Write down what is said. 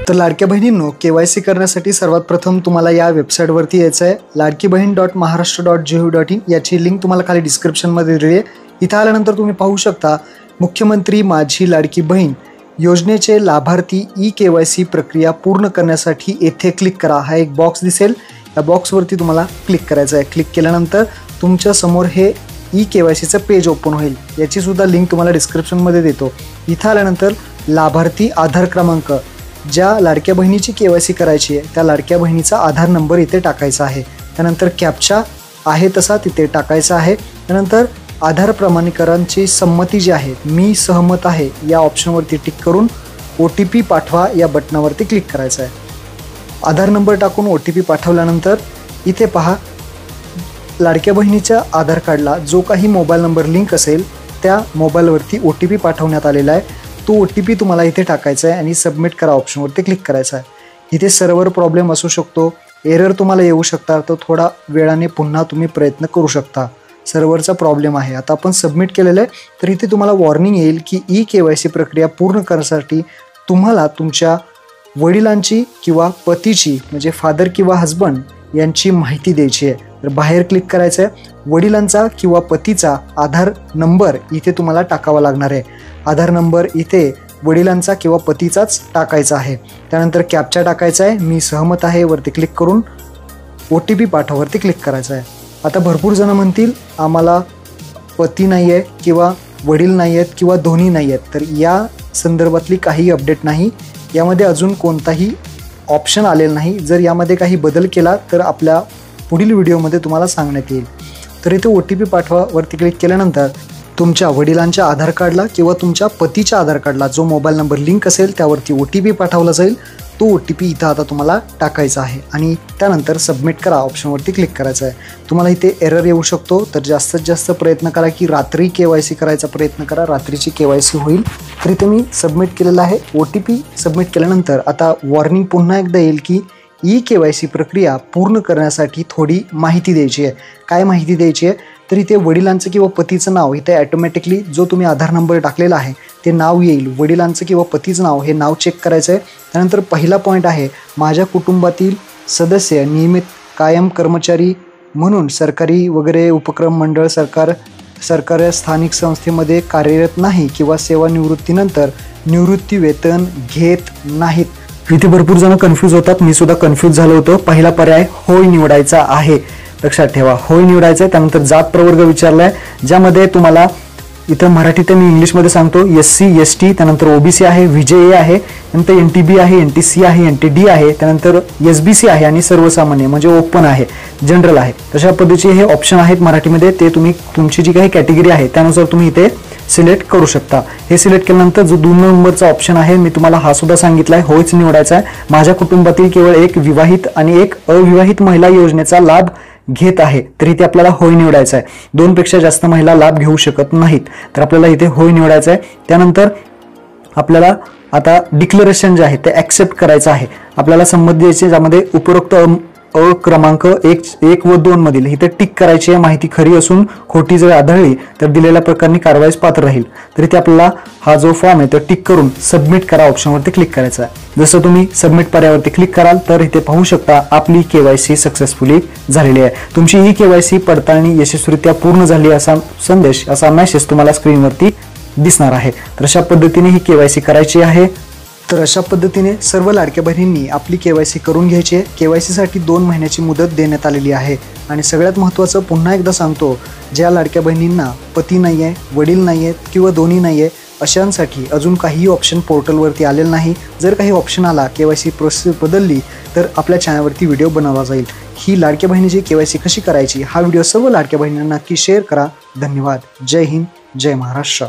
तर लाडक्या बहिणींनो, KYC करण्यासाठी सर्वात प्रथम तुम्हाला या वेबसाईटवरती यायचं आहे. ladkibahn.maharashtra.gov.in याची लिंक तुम्हाला खाली डिस्क्रिप्शनमध्ये दिली आहे. इथं आल्यानंतर तुम्ही पाहू शकता मुख्यमंत्री माझी लाडकी बहीण योजनेचे लाभार्थी KYC प्रक्रिया पूर्ण करण्यासाठी येथे क्लिक करा. हा एक बॉक्स दिसेल, या बॉक्सवरती तुम्हाला क्लिक करायचं आहे. क्लिक केल्यानंतर तुमच्या समोर हे KYCचं पेज ओपन होईल. याची सुद्धा लिंक तुम्हाला डिस्क्रिप्शनमध्ये देतो. इथं आल्यानंतर लाभार्थी आधार क्रमांक, ज्या लाडक्या बहिणीची KYC करायची आहे त्या लाडक्या बहिणीचा आधार नंबर इथे टाकायचा आहे. त्यानंतर कॅप्चा आहे तसा तिथे टाकायचा आहे. त्यानंतर आधार प्रमाणीकरणाची संमती जी आहे, मी सहमत आहे या ऑप्शनवरती टिक करून OTP पाठवा या बटनावरती क्लिक करायचं आहे. आधार नंबर टाकून OTP पाठवल्यानंतर इथे पहा, लाडक्या बहिणीच्या आधार कार्डला जो काही मोबाईल नंबर लिंक असेल त्या मोबाईलवरती OTP पाठवण्यात आलेला आहे. तो OTP तुम्हाला इथे टाकायचा आहे आणि सबमिट करा ऑप्शनवरती क्लिक करायचं आहे. इथे सर्व्हर प्रॉब्लेम असू शकतो, एरर तुम्हाला येऊ शकतात, तर थोडा वेळाने पुन्हा तुम्ही प्रयत्न करू शकता. सर्व्हरचा प्रॉब्लेम आहे. आता आपण सबमिट केलेलं आहे, तर इथे तुम्हाला वॉर्निंग येईल की KYC प्रक्रिया पूर्ण करण्यासाठी तुम्हाला तुमच्या वडिलांची किंवा पतीची म्हणजे फादर किंवा हजबंड यांची माहिती द्यायची आहे. तर बाहेर क्लिक करायचं आहे. वडिलांचा किंवा पतीचा आधार नंबर इथे तुम्हाला टाकावा लागणार आहे. आधार नंबर इथे वडिलांचा किंवा पतीचाच टाकायचा आहे. त्यानंतर कॅप्चा टाकायचा आहे, मी सहमत आहे वरती क्लिक करून OTP पाठवावरती क्लिक करायचं आहे. आता भरपूर जण म्हणतील आम्हाला पती नाही आहे किंवा वडील नाही आहेत किंवा दोन्ही नाही आहेत, तर या संदर्भातली काही अपडेट नाही. यामध्ये अजून कोणताही ऑप्शन आलेला नाही. जर यामध्ये काही बदल केला तर आपल्या पुढील व्हिडिओमध्ये तुम्हाला सांगण्यात येईल. तर इथे OTP पाठवावरती क्लिक केल्यानंतर तुमच्या वडिलांच्या आधार कार्डला किंवा तुमच्या पतीच्या आधार कार्डला जो मोबाईल नंबर लिंक असेल त्यावरती OTP पाठवला जाईल. तो OTP इथं आता तुम्हाला टाकायचा आहे आणि त्यानंतर सबमिट करा ऑप्शनवरती क्लिक करायचं आहे. तुम्हाला इथे एरर येऊ शकतो, तर जास्तीत जास्त प्रयत्न करा की रात्री KYC करायचा प्रयत्न करा, रात्रीची KYC होईल. तर इथे मी सबमिट केलेलं आहे. OTP सबमिट केल्यानंतर आता वॉर्निंग पुन्हा एकदा येईल की KYC प्रक्रिया पूर्ण करण्यासाठी थोडी माहिती द्यायची आहे. काय माहिती द्यायची आहे, तर इथे वडिलांचं किंवा पतीचं नाव इथे ॲटोमॅटिकली जो तुम्ही आधार नंबर टाकलेला आहे ते नाव येईल. वडिलांचं किंवा पतीचं नाव हे नाव चेक करायचं आहे. त्यानंतर पहिला पॉईंट आहे, माझ्या कुटुंबातील सदस्य नियमित कायम कर्मचारी म्हणून सरकारी वगैरे उपक्रम मंडळ सरकारी स्थानिक संस्थेमध्ये कार्यरत नाही किंवा सेवानिवृत्तीनंतर निवृत्ती वेतन घेत नाहीत. इथे भरपूर जण कन्फ्यूज होतात, मी सुद्धा कन्फ्यूज झालो होतो. पहिला पर्याय होय निवडायचा आहे, लक्षात ठेवा होय निवडायचं आहे. त्यानंतर जात प्रवर्ग विचारलाय, ज्यामध्ये तुम्हाला इथं मराठीत मी इंग्लिशमध्ये सांगतो, SC ST, त्यानंतर OBC आहे, VJA आहे, नंतर NTB आहे, NTC आहे, NTD आहे, त्यानंतर SBC आहे आणि सर्वसामान्य म्हणजे ओपन आहे, जनरल आहे. तशा पद्धतीचे हे ऑप्शन आहेत मराठीमध्ये. ते तुम्ही तुमची जी काही कॅटेगरी आहे त्यानुसार तुम्ही इथे सिलेक्ट करू शकता. हे सिलेक्ट केल्यानंतर जो 2 नंबरचा ऑप्शन आहे मी तुम्हाला हा सुद्धा सांगितला आहे, होयच निवडायचा आहे. माझ्या कुटुंबातील केवळ एक विवाहित आणि एक अविवाहित महिला योजनेचा लाभ घेत आहे, तर इथे आपल्याला होय निवडायचा आहे. 2 पेक्षा जास्त महिला लाभ घेऊ शकत नाहीत, तर आपल्याला इथे होय निवडायचं आहे. त्यानंतर आपल्याला आता डिक्लेरेशन जे आहे ते ॲक्सेप्ट करायचं आहे. आपल्याला संमती द्यायची, ज्यामध्ये उपरोक्त क्रमांक 1 व 2 मधील इथे टिक करायची आहे. माहिती खरी असून खोटी जर आढळली तर दिलेल्या प्रकारची कारवाईस पात्र राहील. तर इथे आपल्याला हा जो फॉर्म आहे तो टिक करून सबमिट करा ऑप्शनवरती क्लिक करायचा आहे. जसं तुम्ही सबमिट पर्यायावरती क्लिक कराल तर इथे पाहू शकता आपली KYC सक्सेसफुली झालेली आहे. तुमची KYC पडताळणी यशस्वीरित्या पूर्ण झाली असा संदेश, असा मेसेज तुम्हाला स्क्रीनवरती दिसणार आहे. तर अशा पद्धतीने ही KYC करायची आहे. तर अशा पद्धतीने सर्व लाडक्या बहिणींनी आपली KYC करून घ्यायची आहे. KYC साठी 2 महिन्याची मुदत देण्यात आलेली आहे. आणि सगळ्यात महत्त्वाचं पुन्हा एकदा सांगतो, ज्या लाडक्या बहिणींना पती नाही आहे, वडील नाही आहेत किंवा दोन्ही नाही आहे अशांसाठी अजून काही ऑप्शन पोर्टलवरती आलेलं नाही. जर काही ऑप्शन आला, KYC प्रोसेस बदलली तर आपल्या चॅनलवरती व्हिडिओ बनवला जाईल. ही लाडक्या बहिणीची KYC कशी करायची हा व्हिडिओ सर्व लाडक्या बहिणींना नक्की शेअर करा. धन्यवाद. जय हिंद, जय महाराष्ट्र.